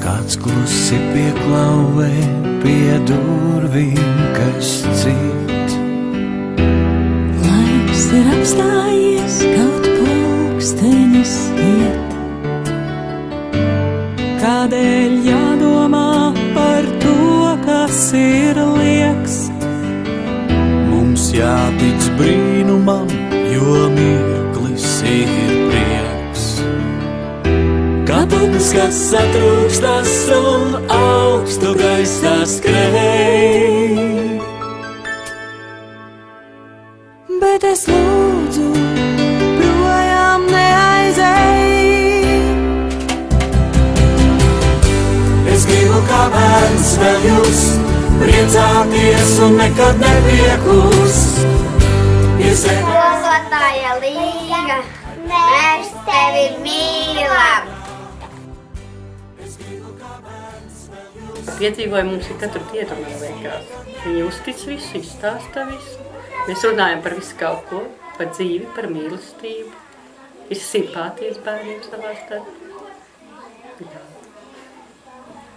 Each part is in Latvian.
Kāds klusi pieklauvē pie durvīm, kas cīt. Laiks ir apstājies, kaut pulkstenis iet. Kādēļ jādomā par to, kas ir lieks? Mums jātic brīnumam, jo mirklis ir prieks. Kapums, kas satrūkstas un augstu gaisā skrēj. Bet es lūdzu, projām neaizej. Es gribu kā bērns vēl jūs priecāties un nekad nepiekust. Skolotāja Līga, mēs tevi mīlam! Piedzīvojumi mums ir katru dienu, man liekas. Viņi uztic visu, izstāsta visu. Mēs runājam par visu kaut ko, par dzīvi, par mīlestību. Visi simpātijas bērniem savā starpā.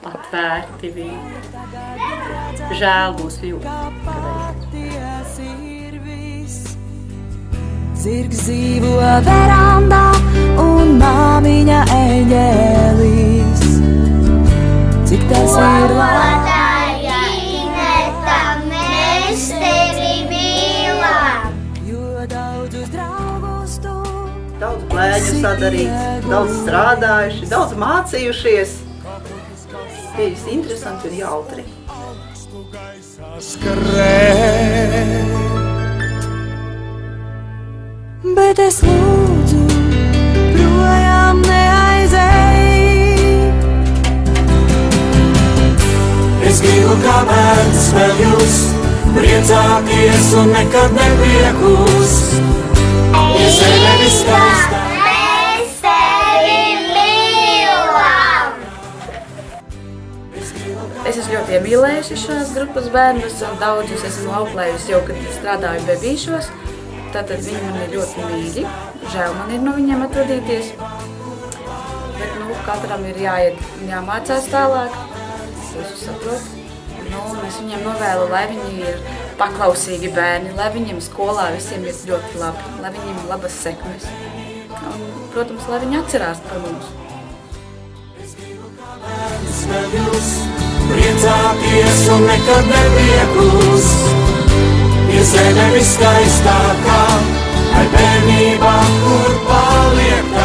Atvērti viņi. Žēl mūsu jūt. Zirgs dzīvo verandā un māmiņa eņģēlīs. Cik tas ir Skolotāja Ineta, mēs tevi mīlam! jo daudzus draugus tu Daudz blēņu sadarīts, daudz strādājuši, daudz mācījušies. Bijis interesanti un jautri. Bet es lūdzu, projām neaizej. Es gribu kā bērns vēl jūs priecāties un nekad nepiekust. Ja zeme viss skaistā, Mēs tevi mīlam! Es esmu ļoti iemīlējusi šās grupas bērnus, un daudzus esmu auklējusi jau, kad strādāju bebīšos. Tātad viņi man ir ļoti mīļi. Žēl man ir no viņiem atvadīties. Bet, katram ir jāiet un jāmācās tālāk. Es saprotu. Un es viņiem novēlu, lai viņi ir paklausīgi bērni, lai viņiem skolā visiem ir ļoti labi, lai viņiem ir labas sekmes. Un, protams, lai viņi atcerās par mums. vēl jūs priecāties un nekad nepiekust. Ja zeme viss skaistākā, ai bērnībā, kur paliek